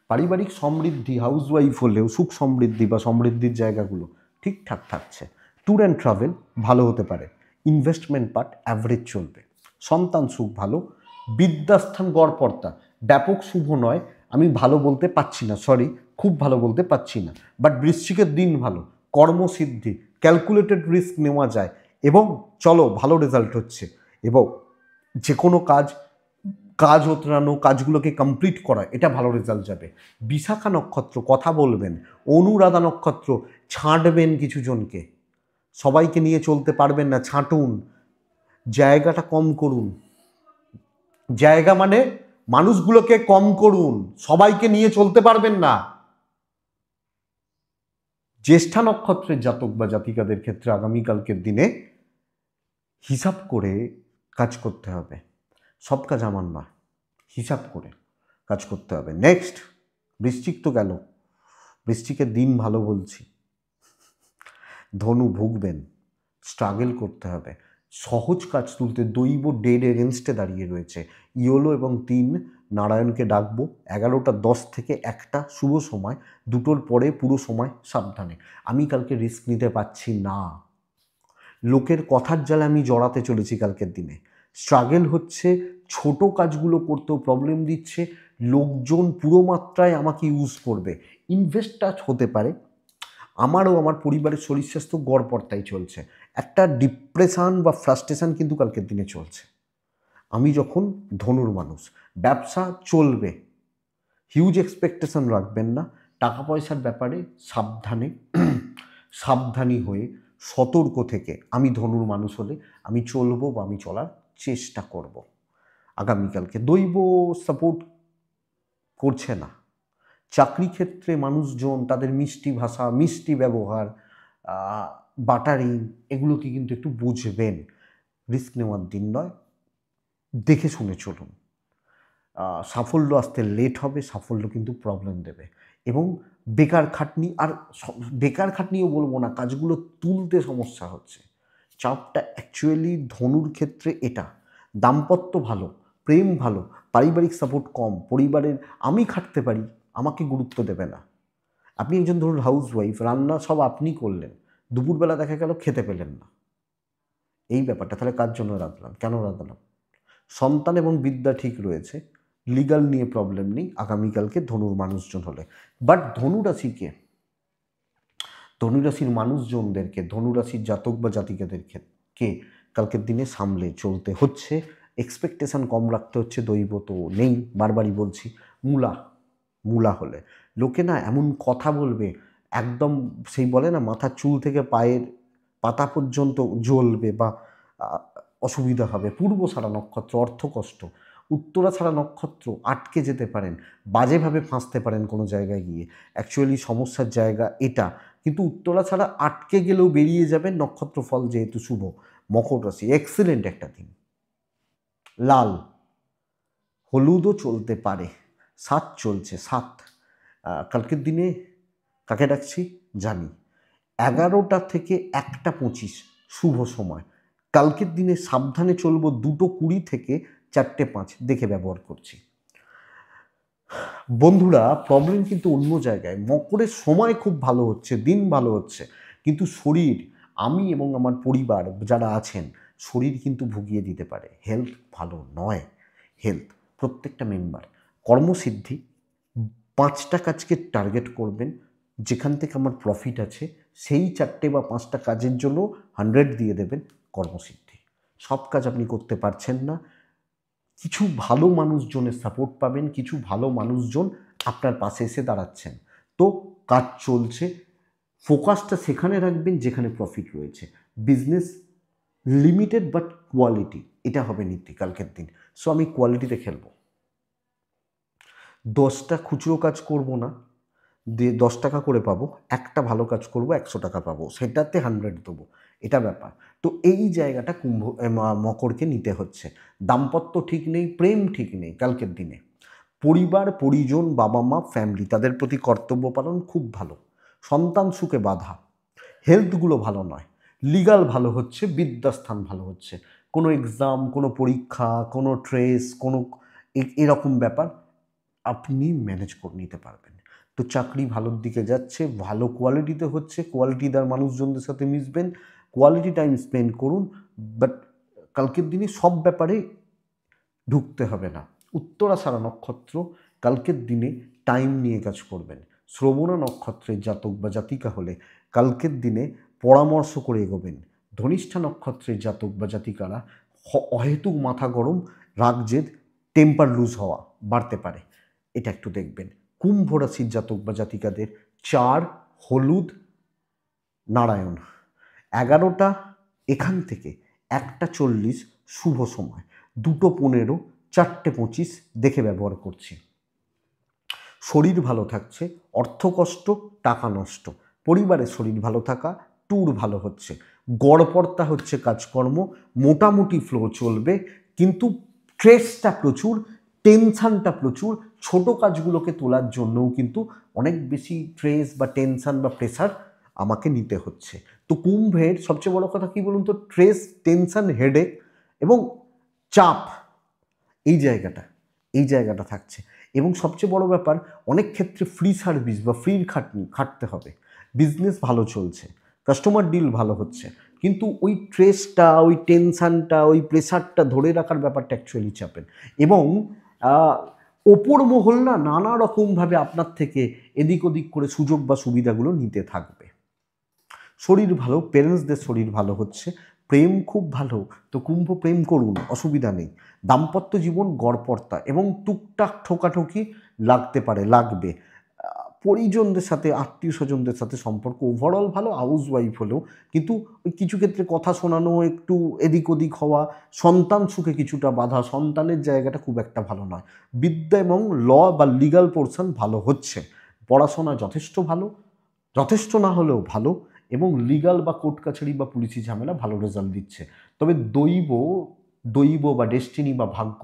পারিবারিক সমৃদ্ধি, হাউসওয়াইফ হলেও সুখ সমৃদ্ধি বা সমৃদ্ধির জায়গাগুলো ঠিকঠাক থাকছে। ট্যুর অ্যান্ড ট্রাভেল ভালো হতে পারে, ইনভেস্টমেন্ট পার্ট অ্যাভারেজ চলবে, সন্তান সুখ ভালো, বিদ্যাস্থান গড়পড়তা, ব্যাপক শুভ নয়, আমি ভালো বলতে পারছি না, সরি, খুব ভালো বলতে পারছি না, বাট বৃশ্চিকের দিন ভালো, কর্মসিদ্ধি, ক্যালকুলেটেড রিস্ক নেওয়া যায়, এবং চলো ভালো রেজাল্ট হচ্ছে, এবং যে কোনো কাজ কাজ ওতরানো, কাজগুলোকে কমপ্লিট করা, এটা ভালো রেজাল্ট যাবে। বিশাখা নক্ষত্র, কথা বলবেন। অনুরাধা নক্ষত্র, ছাঁটবেন কিছু জনকে, সবাইকে নিয়ে চলতে পারবেন না, ছাঁটুন, জায়গাটা কম করুন। জায়গা মানে মানুষগুলোকে কম করুন, সবাইকে নিয়ে চলতে পারবেন না। জ্যেষ্ঠা নক্ষত্রের জাতক বা জাতিকাদের ক্ষেত্রে আগামীকালকের দিনে হিসাব করে কাজ করতে হবে। সব কাজ আমার নয়, হিসাব করে কাজ করতে হবে। নেক্সট, বৃশ্চিক তো গেল, বৃশ্চিকের দিন ভালো বলছি। ধনু, ভুগবেন, স্ট্রাগল করতে হবে। সহজ কাজ তুলতে দৈব ডেড এগেনস্টে দাঁড়িয়ে রয়েছে। ইয়োলো এবং 3 নারায়ণকে ডাকবো। 11:10 থেকে 1টা শুভ সময়, 2টোর পরে পুরো সময় সাবধানে। আমি কালকে রিস্ক নিতে পারছি না, লোকের কথার জালে আমি জড়াতে চলেছি কালকের দিনে। স্ট্রাগল হচ্ছে, ছোট কাজগুলো করতেও প্রবলেম দিচ্ছে, লোকজন পুরো মাত্রায় আমাকে ইউজ করবে। ইনভেস্টটা হতে পারে, আমারও আমার পরিবারের শরীর স্বাস্থ্য গড়পড়তাই চলছে। একটা ডিপ্রেশন বা ফ্রাস্ট্রেশন কিন্তু কালকের দিনে চলছে। আমি যখন ধনুর মানুষ, ব্যবসা চলবে, হিউজ এক্সপেকটেশন রাখবেন না। টাকা পয়সার ব্যাপারে সাবধানে, সাবধানী হয়ে, সতর্ক থেকে আমি ধনুর মানুষ হলে আমি চলবো বা আমি চলার চেষ্টা করব। আগামীকালকে দৈব সাপোর্ট করছে না। চাকরি ক্ষেত্রে মানুষজন তাদের মিষ্টি ভাষা, মিষ্টি ব্যবহার, বাটারিং, এগুলোকে কিন্তু একটু বুঝবেন। রিস্ক নেওয়ার দিন নয়, দেখে শুনে চলুন। সাফল্য আসতে লেট হবে, সাফল্য কিন্তু প্রবলেম দেবে। এবং বেকার খাটনি, আর বেকার খাটনিও বলবো না, কাজগুলো তুলতে সমস্যা হচ্ছে। চাপটা অ্যাকচুয়ালি ধনুর ক্ষেত্রে এটা। দাম্পত্য ভালো, প্রেম ভালো, পারিবারিক সাপোর্ট কম, পরিবারের আমি খাটতে পারি, আমাকে গুরুত্ব দেবে না। আপনি একজন ধরুন হাউস ওয়াইফ, রান্না সব আপনি করলেন, দুপুরবেলা দেখা গেল খেতে পেলেন না, এই ব্যাপারটা তাহলে কার জন্য রাঁধলাম, কেন রাঁধলাম? সন্তান এবং বিদ্যা ঠিক রয়েছে, লিগাল নিয়ে প্রবলেম নেই আগামীকালকে ধনুর মানুষজন হলে। বাট ধনুরাশিকে, ধনুরাশির মানুষজনদেরকে, ধনুরাশির জাতক বা জাতিকাদেরকে কালকের দিনে সামলে চলতে হচ্ছে। এক্সপেকটেশান কম রাখতে হচ্ছে, দৈব তো নেই, বারবারই বলছি। মূলা হলে লোকে না এমন কথা বলবে, একদম সেই বলে না মাথার চুল থেকে পায়ের পাতা পর্যন্ত জ্বলবে বা অসুবিধা হবে। পূর্বষাঢ়া নক্ষত্র, অর্থকষ্ট। উত্তরাষাঢ়া নক্ষত্র, আটকে যেতে পারেন, বাজেভাবে ফাঁসতে পারেন কোনো জায়গায় গিয়ে। অ্যাকচুয়ালি সমস্যার জায়গা এটা, কিন্তু উত্তরাষাঢ়া আটকে গেলেও বেরিয়ে যাবেন, নক্ষত্র ফল যেহেতু শুভ। মকর রাশি, এক্সিলেন্ট একটা দিন। লাল, হলুদও চলতে পারে, 7 চলছে, 7। কালকের দিনে কাকে ডাকছি জানি। 11টা থেকে 1টা 25 শুভ সময়। কালকের দিনে সাবধানে চলবো, 2:20 থেকে 4টে 5 দেখে ব্যবহার করছি। বন্ধুরা, প্রবলেম কিন্তু অন্য জায়গায়। মকরের সময় খুব ভালো হচ্ছে, দিন ভালো হচ্ছে, কিন্তু শরীর, আমি এবং আমার পরিবার যারা আছেন, শরীর কিন্তু ভুগিয়ে দিতে পারে। হেলথ ভালো নয়, হেলথ প্রত্যেকটা মেম্বার। কর্মসিদ্ধি, 5টা কাজকে টার্গেট করবেন, যেখান থেকে আমার প্রফিট আছে সেই 4টে বা 5টা কাজের জন্য 100 দিয়ে দেবেন, কর্মসিদ্ধি। সব কাজ আপনি করতে পারছেন না, কিছু ভালো মানুষজনের সাপোর্ট পাবেন, কিছু ভালো মানুষজন আপনার পাশে এসে দাঁড়াচ্ছেন, তো কাজ চলছে। ফোকাসটা সেখানে রাখবেন যেখানে প্রফিট রয়েছে। বিজনেস লিমিটেড বাট কোয়ালিটি, এটা হবে নীতি কালকের দিন। সো আমি কোয়ালিটিতে খেলবো। 10টা খুচরো কাজ করব না, 10 টাকা করে পাবো, একটা ভালো কাজ করব 100 টাকা পাবো, সেটাতে 100 দেবো, এটা ব্যাপার। তো এই জায়গাটা মকরকে নিতে হচ্ছে। দাম্পত্য ঠিক নেই, প্রেম ঠিক নেই কালকের দিনে। পরিবার পরিজন, বাবা মা, ফ্যামিলি, তাদের প্রতি কর্তব্য পালন খুব ভালো। সন্তান সুখে বাধা। হেলথগুলো ভালো নয়। লিগাল ভালো হচ্ছে, বিদ্যাস্থান ভালো হচ্ছে। কোনো এক্সাম, কোনো পরীক্ষা, কোনো ট্রেস, কোনো এরকম ব্যাপার আপনি ম্যানেজ করে নিতে পারবেন। তো চাকরি ভালোর দিকে যাচ্ছে, ভালো কোয়ালিটিতে হচ্ছে, কোয়ালিটিদার মানুষজনদের সাথে মিশবেন, কোয়ালিটি টাইম স্পেন্ড করুন। বাট কালকের দিনে সব ব্যাপারে ঢুকতে হবে না। উত্তরাষাঢ়া নক্ষত্র, কালকের দিনে টাইম নিয়ে কাজ করবেন। শ্রবণা নক্ষত্রের জাতক বা জাতিকা হলে কালকের দিনে পরামর্শ করে এগোবেন। ধনিষ্ঠা নক্ষত্রের জাতক বা জাতিকারা অহেতুক মাথা গরম, রাগ জেদ টেম্পার লুজ হওয়া বাড়তে পারে, এটা একটু দেখবেন। কুম্ভ রাশির জাতক বা জাতিকাদের 4 হলুদ নারায়ণ 11টা এখান থেকে 1:40 শুভ সময়, 2:15 4:25 দেখে ব্যবহার করছি। শরীর ভালো থাকছে, অর্থ কষ্ট, টাকা নষ্ট, পরিবারের শরীর ভালো থাকা, ট্যুর ভালো হচ্ছে, গড়পড়তা হচ্ছে কাজকর্ম, মোটামুটি ফ্লো চলবে, কিন্তু স্ট্রেসটা প্রচুর, টেনশানটা প্রচুর, ছোট কাজগুলোকে তোলার জন্যও কিন্তু অনেক বেশি স্ট্রেস বা টেনশান বা প্রেশার আমাকে নিতে হচ্ছে। তো কুম্ভের সবচেয়ে বড় কথা কী বলুন তো, স্ট্রেস, টেনশান, হেডেক এবং চাপ, এই জায়গাটা থাকছে। এবং সবচেয়ে বড় ব্যাপার, অনেক ক্ষেত্রে ফ্রি সার্ভিস বা ফ্রির খাটতে হবে। বিজনেস ভালো চলছে, কাস্টমার ডিল ভালো হচ্ছে, কিন্তু ওই স্ট্রেসটা, ওই টেনশানটা, ওই প্রেশারটা ধরে রাখার ব্যাপারটা অ্যাকচুয়ালি চাপের। এবং ওপর মহল না নানা রকমভাবে আপনার থেকে এদিক ওদিক করে সুযোগ বা সুবিধাগুলো নিতে থাকবে। শরীর ভালো, পেরেন্টসদের শরীর ভালো হচ্ছে, প্রেম খুব ভালো, তো কুম্ভ প্রেম করুন, অসুবিধা নেই। দাম্পত্য জীবন গড়পড়তা এবং টুকটাক ঠোকাঠুকি লাগবে। পরিজনদের সাথে, আত্মীয় স্বজনদের সাথে সম্পর্ক ওভারঅল ভালো, হাউস ওয়াইফ হলেও কিন্তু ওই কিছু ক্ষেত্রে কথা শোনানো, একটু এদিক ওদিক হওয়া, সন্তান সুখে কিছুটা বাধা, সন্তানের জায়গাটা খুব একটা ভালো নয়। বিদ্যা এবং ল বা লিগাল পোর্শন ভালো হচ্ছে, পড়াশোনা যথেষ্ট ভালো, যথেষ্ট না হলেও ভালো, এবং লিগাল বা কোর্ট কাছারি বা পুলিশি ঝামেলা ভালো রেজাল্ট দিচ্ছে। তবে দৈব বা ডেস্টিনি বা ভাগ্য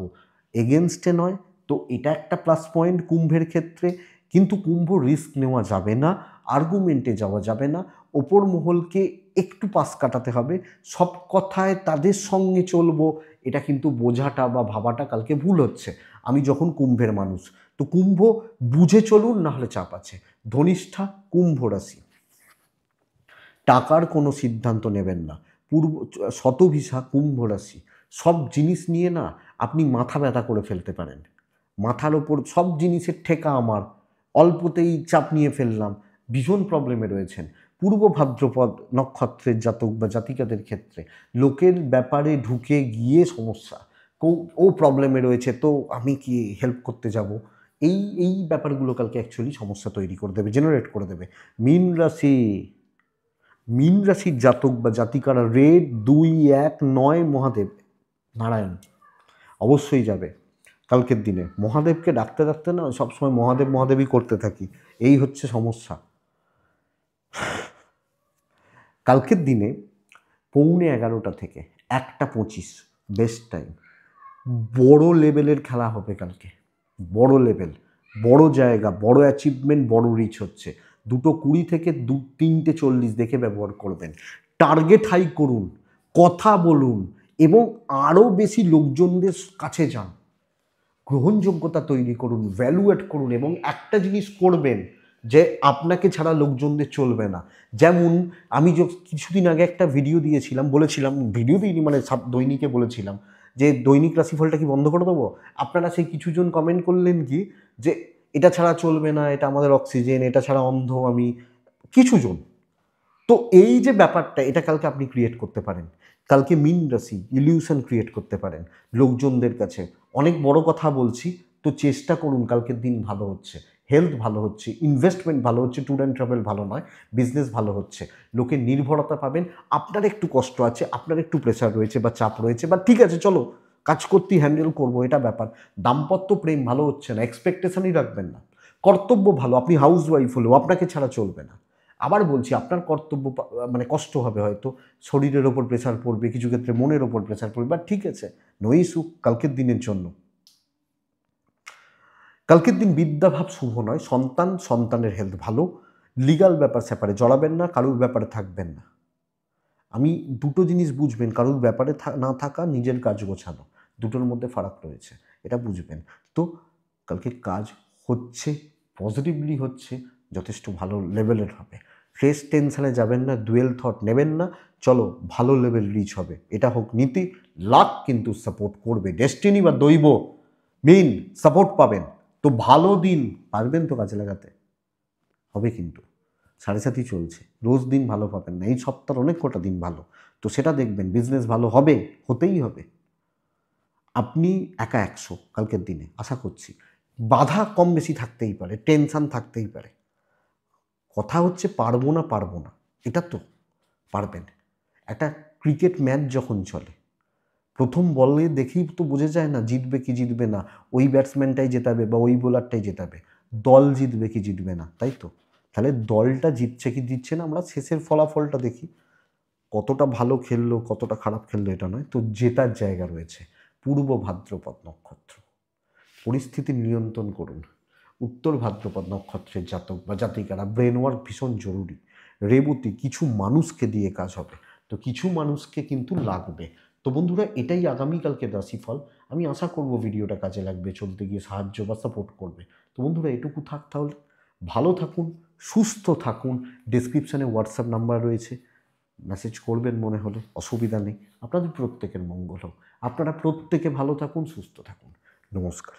এগেনস্টে নয়, তো এটা একটা প্লাস পয়েন্ট কুম্ভের ক্ষেত্রে। কিন্তু কুম্ভ রিস্ক নেওয়া যাবে না, আর্গুমেন্টে যাওয়া যাবে না, ওপর মহলকে একটু পাশ কাটাতে হবে। সব কথায় তাদের সঙ্গে চলবো, এটা কিন্তু বোঝাটা বা ভাবাটা কালকে ভুল হচ্ছে। আমি যখন কুম্ভের মানুষ, তো কুম্ভ বুঝে চলুন, না হলে চাপ আছে। ধনিষ্ঠা কুম্ভ রাশি, টাকার কোনো সিদ্ধান্ত নেবেন না। শতভিসা কুম্ভ রাশি, সব জিনিস নিয়ে না আপনি মাথা ব্যথা করে ফেলতে পারেন। মাথার ওপর সব জিনিসের ঠেকা আমার, অল্পতেই চাপ নিয়ে ফেললাম, ভীষণ প্রবলেমে রয়েছেন। পূর্ব ভাদ্রপদ নক্ষত্রের জাতক বা জাতিকাদের ক্ষেত্রে লোকের ব্যাপারে ঢুকে গিয়ে সমস্যা, ও প্রবলেমে রয়েছে, তো আমি কি হেল্প করতে যাব, এই ব্যাপারগুলো কালকে অ্যাকচুয়ালি সমস্যা তৈরি করে দেবে, জেনারেট করে দেবে। মীন রাশির জাতক বা জাতিকারা রেড 2-1-9 মহাদেব নারায়ণ অবশ্যই যাবে কালকের দিনে। মহাদেবকে ডাকতে ডাকতে না সবসময় মহাদেব মহাদেবই করতে থাকি, এই হচ্ছে সমস্যা। কালকের দিনে 11:15 থেকে 1:25 বেস্ট টাইম। বড় লেভেলের খেলা হবে কালকে, বড় লেভেল, বড় জায়গা, বড় অ্যাচিভমেন্ট, বড় রিচ হচ্ছে। 2:20 থেকে 3:40 দেখে ব্যবহার করবেন। টার্গেট হাই করুন, কথা বলুন এবং আরও বেশি লোকজনদের কাছে যান, গ্রহণযোগ্যতা তৈরি করুন, ভ্যালুয়েট করুন, এবং একটা জিনিস করবেন যে আপনাকে ছাড়া লোকজনদের চলবে না। যেমন আমি কিছুদিন আগে একটা ভিডিও দিয়েছিলাম, বলেছিলাম, ভিডিও দিইনি মানে দৈনিকে বলেছিলাম যে দৈনিক রাশিফলটা কি বন্ধ করে দেবো। আপনারা সেই কিছুজন কমেন্ট করলেন কি যে এটা ছাড়া চলবে না, এটা আমাদের অক্সিজেন, এটা ছাড়া অন্ধ আমি, কিছুজন। তো এই যে ব্যাপারটা, এটা কালকে আপনি ক্রিয়েট করতে পারেন। কালকে মীন রাশি ইলিউশন ক্রিয়েট করতে পারেন লোকজনদের কাছে। অনেক বড় কথা বলছি, তো চেষ্টা করুন, কালকের দিন ভালো হচ্ছে, হেলথ ভালো হচ্ছে, ইনভেস্টমেন্ট ভালো হচ্ছে, ট্যুর অ্যান্ড ট্রাভেল ভালো নয়, বিজনেস ভালো হচ্ছে, লোকের নির্ভরতা পাবেন। আপনার একটু কষ্ট আছে, আপনার একটু প্রেশার রয়েছে বা চাপ রয়েছে, বা ঠিক আছে চলো কাজ করতেই হ্যান্ডেল করবো, এটা ব্যাপার। দাম্পত্য প্রেম ভালো হচ্ছে না, এক্সপেকটেশনই রাখবেন না। কর্তব্য ভালো, আপনি হাউস ওয়াইফ হলেও আপনাকে ছাড়া চলবে না। আবার বলছি, আপনার কর্তব্য মানে কষ্ট হবে, হয়তো শরীরের ওপর প্রেশার পড়বে, কিছু ক্ষেত্রে মনের ওপর প্রেশার পড়বে, বাট ঠিক আছে, নো ইস্যু কালকের দিনের জন্য। কালকের দিন বিদ্যাভাব শুভ নয়, সন্তানের হেলথ ভালো, লিগাল ব্যাপার স্যাপারে জড়াবেন না, কারুর ব্যাপারে থাকবেন না। আমি দুটো জিনিস বুঝবেন, কারুর ব্যাপারে না থাকা, নিজের কাজ গোছানো, দুটোর মধ্যে ফারাক রয়েছে, এটা বুঝবেন। তো কালকে কাজ হচ্ছে, পজিটিভলি হচ্ছে, যথেষ্ট ভালো লেভেলের হবে। স্ট্রেস টেনশানে যাবেন না, ডুয়েল থট নেবেন না, চলো ভালো লেভেল রিচ হবে, এটা হোক নীতি। লাক কিন্তু সাপোর্ট করবে, ডেস্টিনি বা দৈব মেইন সাপোর্ট পাবেন। তো ভালো দিন পারবেন তো কাজে লাগাতে হবে, কিন্তু 7.5 চলছে, রোজ দিন ভালো পাবেন না, এই সপ্তাহের অনেক কটা দিন ভালো, তো সেটা দেখবেন। বিজনেস ভালো হবে, হতেই হবে। আপনি একা 100 কালকের দিনে আশা করছি। বাধা কম বেশি থাকতেই পারে, টেনশান থাকতেই পারে। কথা হচ্ছে পারবো না পারবো না, এটা তো পারবেন। একটা ক্রিকেট ম্যাচ যখন চলে, প্রথম বলে দেখেই তো বোঝা যায় না জিতবে কি জিতবে না, ওই ব্যাটসম্যানটাই জেতাবে বা ওই বোলারটাই জেতাবে, দল জিতবে কি জিতবে না, তাই তো? তাহলে দলটা জিতছে কি জিতছে না আমরা শেষের ফলাফলটা দেখি। কতটা ভালো খেললো কতটা খারাপ খেললো এটা নয়, তো জেতার জায়গা রয়েছে। পূর্ব ভাদ্রপদ নক্ষত্র, পরিস্থিতি নিয়ন্ত্রণ করুন। উত্তর ভাদ্রপদ নক্ষত্রের জাতক বা জাতিকারা ব্রেন ওয়ার্ক ভীষণ জরুরি। রেবতী কিছু মানুষকে দিয়ে কাজ হবে, তো কিছু মানুষকে কিন্তু লাগবে। তো বন্ধুরা, এটাই আগামীকালকে রাশিফল। আমি আশা করব ভিডিওটা কাজে লাগবে, চলতে গিয়ে সাহায্য বা সাপোর্ট করবে। তো বন্ধুরা, এটুকু থাক তাহলে। ভালো থাকুন, সুস্থ থাকুন। ডেসক্রিপশানে হোয়াটসঅ্যাপ নাম্বার রয়েছে, মেসেজ করবেন মনে হলে, অসুবিধা নেই। আপনাদের প্রত্যেকের মঙ্গল হোক। আপনারা প্রত্যেকে ভালো থাকুন, সুস্থ থাকুন। নমস্কার।